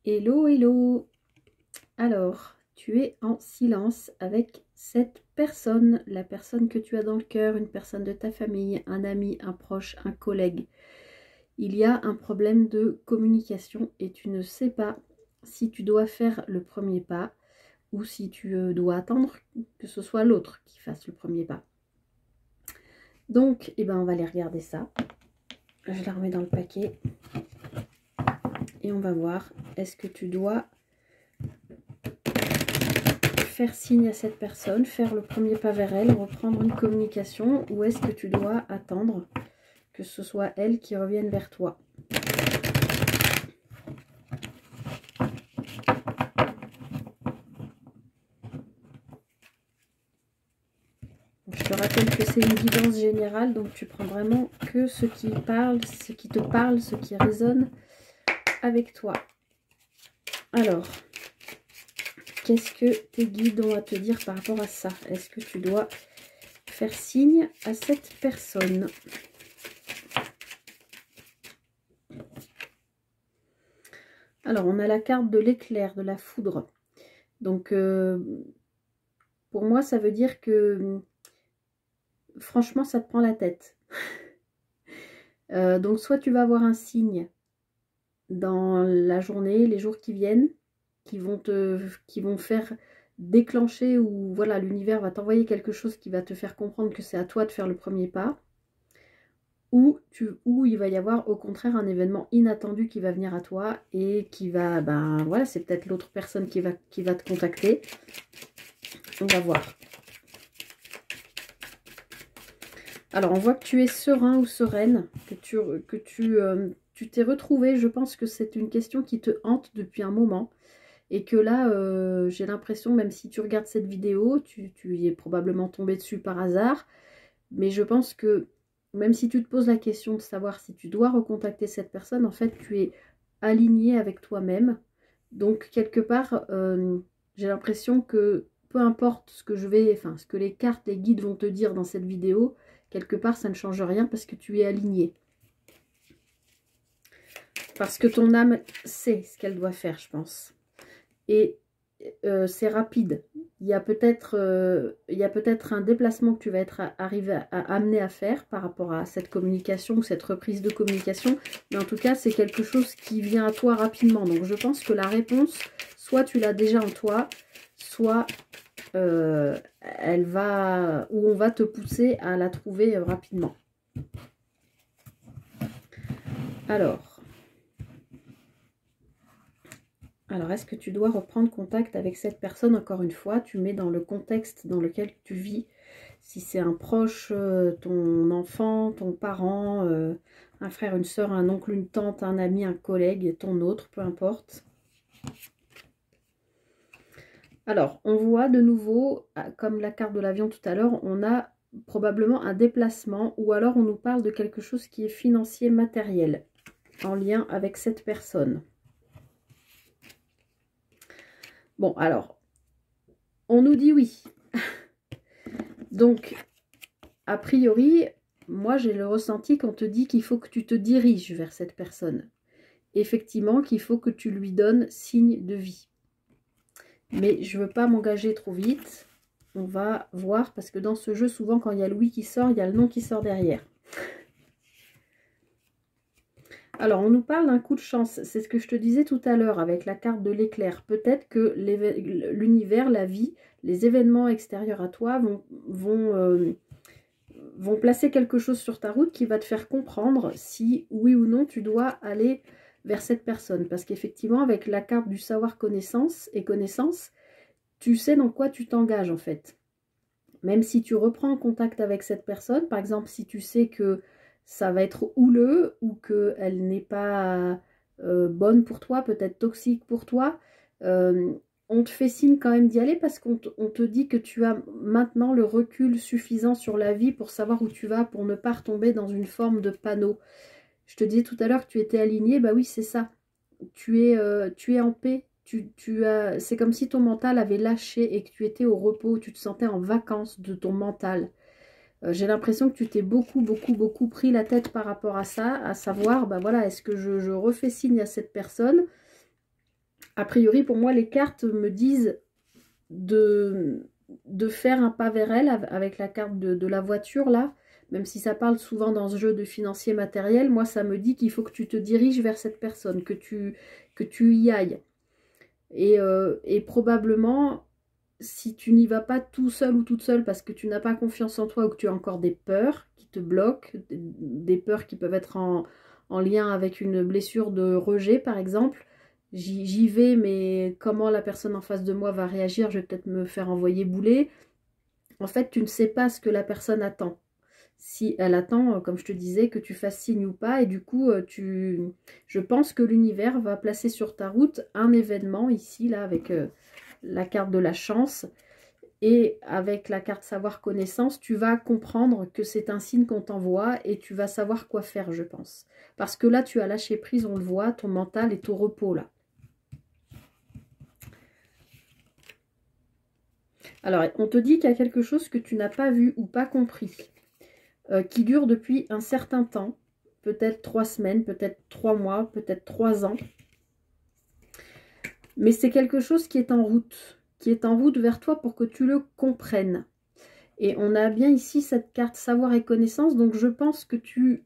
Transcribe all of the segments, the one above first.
Hello, hello. Alors, tu es en silence avec cette personne, la personne que tu as dans le cœur, une personne de ta famille, un ami, un proche, un collègue. Il y a un problème de communication et tu ne sais pas si tu dois faire le premier pas ou si tu dois attendre que ce soit l'autre qui fasse le premier pas. Donc, on va aller regarder ça. Je la remets dans le paquet. Et on va voir, est-ce que tu dois faire signe à cette personne, faire le premier pas vers elle, reprendre une communication, ou est-ce que tu dois attendre que ce soit elle qui revienne vers toi? Je te rappelle que c'est une guidance générale, donc tu prends vraiment que ce qui parle, ce qui te parle, ce qui résonne avec toi. Alors, qu'est-ce que tes guides ont à te dire par rapport à ça? Est-ce que tu dois faire signe à cette personne? Alors, on a la carte de l'éclair, de la foudre. Donc, pour moi, ça veut dire que, franchement, ça te prend la tête. Donc, soit tu vas avoir un signe dans la journée, les jours qui viennent, qui vont faire déclencher, ou voilà, l'univers va t'envoyer quelque chose qui va te faire comprendre que c'est à toi de faire le premier pas, ou il va y avoir au contraire un événement inattendu qui va venir à toi et qui va, voilà, c'est peut-être l'autre personne qui va te contacter. On va voir. Alors, on voit que tu es serein ou sereine, que tu t'es retrouvé. Je pense que c'est une question qui te hante depuis un moment. Et que là, j'ai l'impression, même si tu regardes cette vidéo, tu y es probablement tombé dessus par hasard. Mais je pense que même si tu te poses la question de savoir si tu dois recontacter cette personne, en fait, tu es aligné avec toi-même. Donc, quelque part, j'ai l'impression que peu importe ce que les cartes, les guides vont te dire dans cette vidéo, quelque part, ça ne change rien parce que tu es aligné. Parce que ton âme sait ce qu'elle doit faire, je pense. Et c'est rapide. Il y a peut-être un déplacement que tu vas être amené à faire par rapport à cette communication ou cette reprise de communication. Mais en tout cas, c'est quelque chose qui vient à toi rapidement. Donc, je pense que la réponse, soit tu l'as déjà en toi, soit on va te pousser à la trouver rapidement. Alors, est-ce que tu dois reprendre contact avec cette personne? Encore une fois, tu mets dans le contexte dans lequel tu vis. Si c'est un proche, ton enfant, ton parent, un frère, une soeur, un oncle, une tante, un ami, un collègue, ton autre, peu importe. Alors, on voit de nouveau, comme la carte de l'avion tout à l'heure, on a probablement un déplacement, ou alors on nous parle de quelque chose qui est financier, matériel, en lien avec cette personne. Bon, alors, on nous dit oui. Donc, a priori, moi j'ai le ressenti qu'on te dit qu'il faut que tu te diriges vers cette personne. Effectivement, qu'il faut que tu lui donnes signe de vie. Mais je ne veux pas m'engager trop vite. On va voir, parce que dans ce jeu, souvent quand il y a le oui qui sort, il y a le non qui sort derrière. Alors, on nous parle d'un coup de chance. C'est ce que je te disais tout à l'heure avec la carte de l'éclair. Peut-être que l'univers, la vie, les événements extérieurs à toi vont placer quelque chose sur ta route qui va te faire comprendre si, oui ou non, tu dois aller vers cette personne. Parce qu'effectivement, avec la carte du savoir connaissance, tu sais dans quoi tu t'engages en fait. Même si tu reprends contact avec cette personne, par exemple, si tu sais que ça va être houleux ou qu'elle n'est pas bonne pour toi, peut-être toxique pour toi, on te fait signe quand même d'y aller parce qu'on te dit que tu as maintenant le recul suffisant sur la vie pour savoir où tu vas, pour ne pas retomber dans une forme de panneau. Je te disais tout à l'heure que tu étais aligné, bah oui, c'est ça. Tu es en paix. C'est comme si ton mental avait lâché et que tu étais au repos, tu te sentais en vacances de ton mental. J'ai l'impression que tu t'es beaucoup pris la tête par rapport à ça, à savoir, voilà, est-ce que je refais signe à cette personne A priori, pour moi, les cartes me disent de faire un pas vers elle avec la carte de la voiture, là. Même si ça parle souvent dans ce jeu de financier matériel, moi, ça me dit qu'il faut que tu te diriges vers cette personne, que tu y ailles. Et probablement, si tu n'y vas pas tout seul ou toute seule parce que tu n'as pas confiance en toi ou que tu as encore des peurs qui te bloquent, des peurs qui peuvent être en lien avec une blessure de rejet par exemple, j'y vais mais comment la personne en face de moi va réagir, je vais peut-être me faire envoyer bouler. En fait, tu ne sais pas ce que la personne attend. Si elle attend, comme je te disais, que tu fasses signe ou pas, et du coup, je pense que l'univers va placer sur ta route un événement ici, là, avec la carte de la chance, et avec la carte savoir connaissance, tu vas comprendre que c'est un signe qu'on t'envoie, et tu vas savoir quoi faire, je pense. Parce que là, tu as lâché prise, on le voit, ton mental est au repos, là. Alors, on te dit qu'il y a quelque chose que tu n'as pas vu ou pas compris. Qui dure depuis un certain temps, peut-être 3 semaines, peut-être 3 mois, peut-être 3 ans. Mais c'est quelque chose qui est en route vers toi pour que tu le comprennes. Et on a bien ici cette carte savoir et connaissance, donc je pense que tu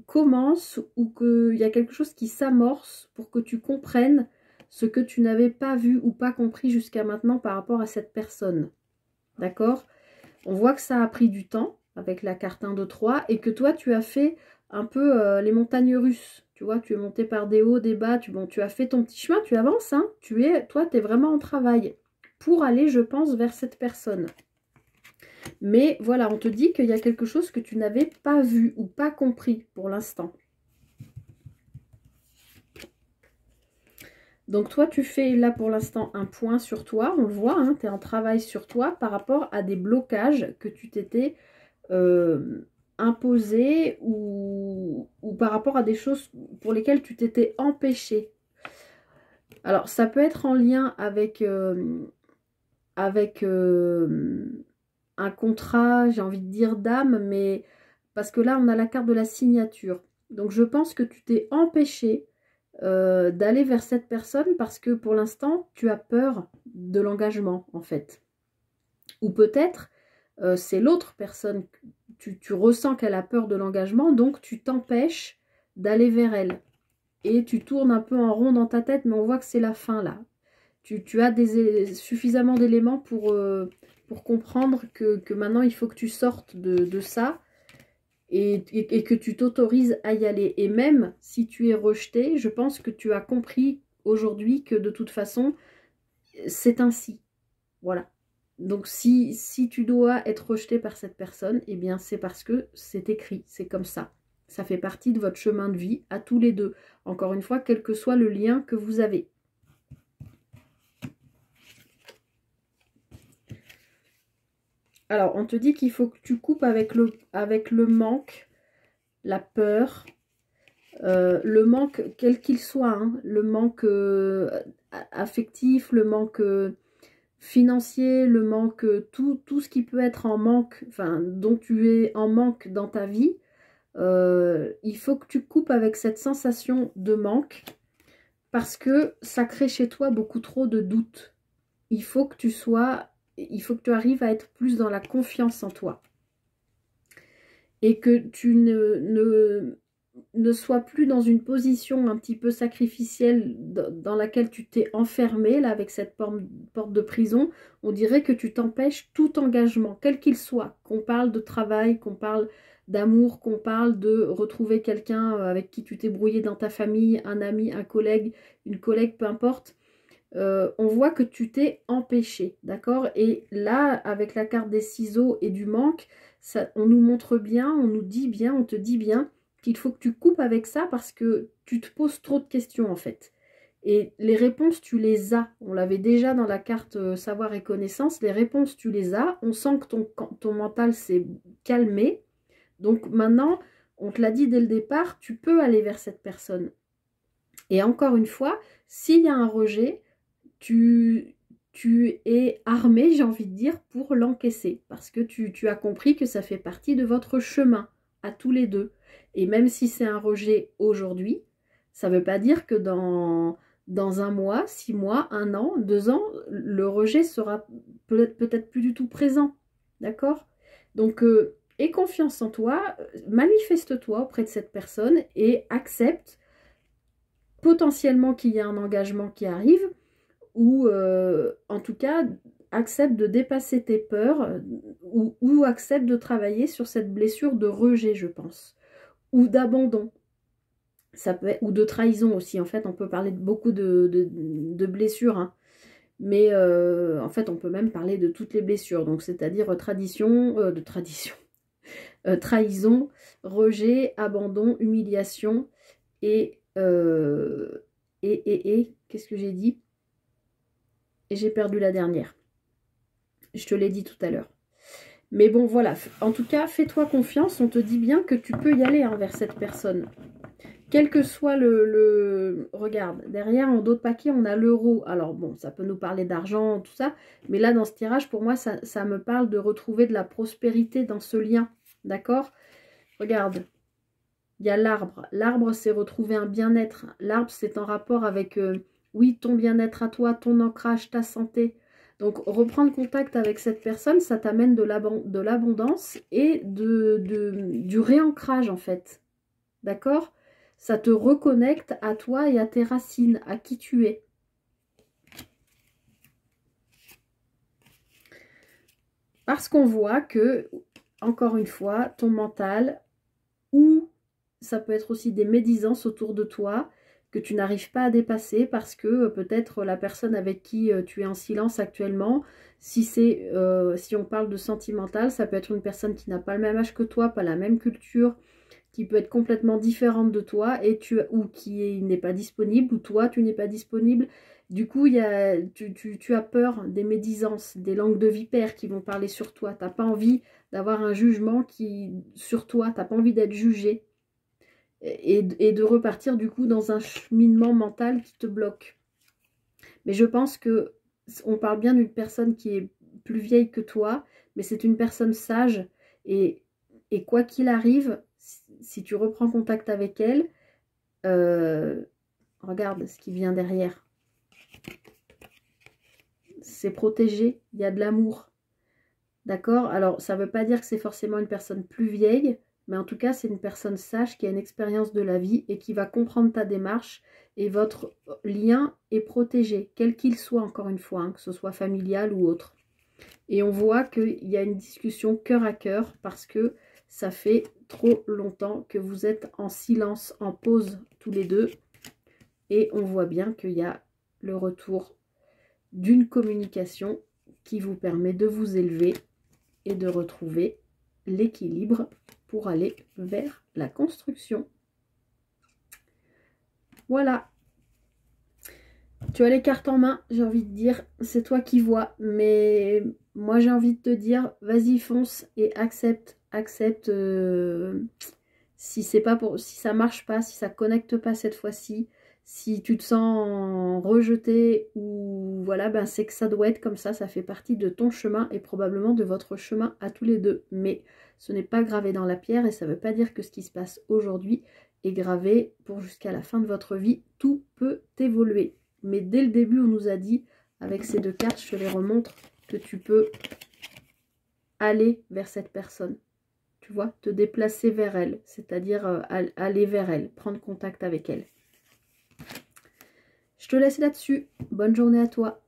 commences ou qu'il y a quelque chose qui s'amorce pour que tu comprennes ce que tu n'avais pas vu ou pas compris jusqu'à maintenant par rapport à cette personne. D'accord? On voit que ça a pris du temps avec la carte 1, 2, 3 et que toi tu as fait un peu les montagnes russes. Tu vois, tu es monté par des hauts, des bas, tu as fait ton petit chemin, tu avances, hein. Toi, tu es vraiment en travail pour aller, je pense, vers cette personne. Mais voilà, on te dit qu'il y a quelque chose que tu n'avais pas vu ou pas compris pour l'instant. Donc toi, tu fais là pour l'instant un point sur toi, on le voit, hein, tu es en travail sur toi par rapport à des blocages que tu t'étais imposé ou par rapport à des choses pour lesquelles tu t'étais empêché. Alors, ça peut être en lien avec un contrat, j'ai envie de dire d'âme, mais parce que là, on a la carte de la signature. Donc, je pense que tu t'es empêché d'aller vers cette personne parce que pour l'instant, tu as peur de l'engagement, en fait. Ou peut-être, c'est l'autre personne, tu ressens qu'elle a peur de l'engagement, donc tu t'empêches d'aller vers elle. Et tu tournes un peu en rond dans ta tête, mais on voit que c'est la fin, là. Tu as suffisamment d'éléments pour comprendre que maintenant, il faut que tu sortes de ça et que tu t'autorises à y aller. Et même si tu es rejeté, je pense que tu as compris aujourd'hui que de toute façon, c'est ainsi. Voilà. Donc si tu dois être rejeté par cette personne, eh bien c'est parce que c'est écrit, c'est comme ça. Ça fait partie de votre chemin de vie à tous les deux. Encore une fois, quel que soit le lien que vous avez. Alors, on te dit qu'il faut que tu coupes avec le manque, la peur, le manque, quel qu'il soit, hein, le manque affectif, le manque financier, le manque, tout ce qui peut être en manque, enfin, dont tu es en manque dans ta vie, il faut que tu coupes avec cette sensation de manque parce que ça crée chez toi beaucoup trop de doutes. Il faut que tu arrives à être plus dans la confiance en toi. Et que tu ne sois plus dans une position un petit peu sacrificielle dans laquelle tu t'es enfermé, là, avec cette porte de prison. On dirait que tu t'empêches tout engagement, quel qu'il soit. Qu'on parle de travail, qu'on parle d'amour, qu'on parle de retrouver quelqu'un avec qui tu t'es brouillé dans ta famille, un ami, un collègue, une collègue, peu importe. On voit que tu t'es empêché, d'accord? Et là, avec la carte des ciseaux et du manque, on nous montre bien, on nous dit bien, on te dit bien qu'il faut que tu coupes avec ça parce que tu te poses trop de questions en fait. Et les réponses, tu les as. On l'avait déjà dans la carte savoir et connaissance. Les réponses, tu les as. On sent que ton mental s'est calmé. Donc maintenant, on te l'a dit dès le départ, tu peux aller vers cette personne. Et encore une fois, s'il y a un rejet, tu es armé, j'ai envie de dire, pour l'encaisser. Parce que tu as compris que ça fait partie de votre chemin, à tous les deux. Et même si c'est un rejet aujourd'hui, ça ne veut pas dire que dans dans 1 mois, 6 mois, 1 an, 2 ans, le rejet sera peut-être plus du tout présent. D'accord? Donc, aie confiance en toi, manifeste-toi auprès de cette personne et accepte potentiellement qu'il y a un engagement qui arrive ou en tout cas accepte de dépasser tes peurs ou accepte de travailler sur cette blessure de rejet, je pense, ou d'abandon. Ça peut être, ou de trahison aussi. En fait, on peut parler de beaucoup de blessures, hein. Mais en fait, on peut même parler de toutes les blessures. Donc, c'est-à-dire trahison, rejet, abandon, humiliation et qu'est-ce que j'ai dit? Et j'ai perdu la dernière. Je te l'ai dit tout à l'heure. Mais bon, voilà. En tout cas, fais-toi confiance. On te dit bien que tu peux y aller envers cette personne. Quel que soit Regarde, derrière, en dos de paquet, on a l'euro. Alors bon, ça peut nous parler d'argent, tout ça. Mais là, dans ce tirage, pour moi, ça me parle de retrouver de la prospérité dans ce lien. D'accord? Regarde. Il y a l'arbre. L'arbre, c'est retrouver un bien-être. L'arbre, c'est en rapport avec, oui, ton bien-être à toi, ton ancrage, ta santé. Donc, reprendre contact avec cette personne, ça t'amène de l'abondance et du réancrage, en fait. D'accord? Ça te reconnecte à toi et à tes racines, à qui tu es. Parce qu'on voit que, encore une fois, ton mental, ou ça peut être aussi des médisances autour de toi, que tu n'arrives pas à dépasser parce que peut-être la personne avec qui tu es en silence actuellement, si on parle de sentimental, ça peut être une personne qui n'a pas le même âge que toi, pas la même culture, qui peut être complètement différente de toi ou qui n'est pas disponible, ou toi tu n'es pas disponible. Du coup, tu as peur des médisances, des langues de vipère qui vont parler sur toi. Tu n'as pas envie d'avoir un jugement sur toi, tu n'as pas envie d'être jugé. Et de repartir du coup dans un cheminement mental qui te bloque. Mais je pense que on parle bien d'une personne qui est plus vieille que toi, mais c'est une personne sage et quoi qu'il arrive, si tu reprends contact avec elle, regarde ce qui vient derrière. C'est protégé, il y a de l'amour. D'accord? Alors, ça ne veut pas dire que c'est forcément une personne plus vieille, mais en tout cas, c'est une personne sage qui a une expérience de la vie et qui va comprendre ta démarche et votre lien est protégé, quel qu'il soit, encore une fois, hein, que ce soit familial ou autre. Et on voit qu'il y a une discussion cœur à cœur parce que ça fait trop longtemps que vous êtes en silence, en pause tous les deux. Et on voit bien qu'il y a le retour d'une communication qui vous permet de vous élever et de retrouver l'équilibre pour aller vers la construction. Voilà. Tu as les cartes en main, j'ai envie de dire, c'est toi qui vois. Mais moi, j'ai envie de te dire, vas-y, fonce et accepte. Si ça marche pas, si ça connecte pas cette fois-ci, si tu te sens rejeté ou voilà, ben c'est que ça doit être comme ça fait partie de ton chemin et probablement de votre chemin à tous les deux. Mais ce n'est pas gravé dans la pierre et ça ne veut pas dire que ce qui se passe aujourd'hui est gravé pour jusqu'à la fin de votre vie. Tout peut évoluer. Mais dès le début, on nous a dit, avec ces 2 cartes, je te les remontre, que tu peux aller vers cette personne. Tu vois, te déplacer vers elle, c'est-à-dire aller vers elle, prendre contact avec elle. Je te laisse là-dessus. Bonne journée à toi.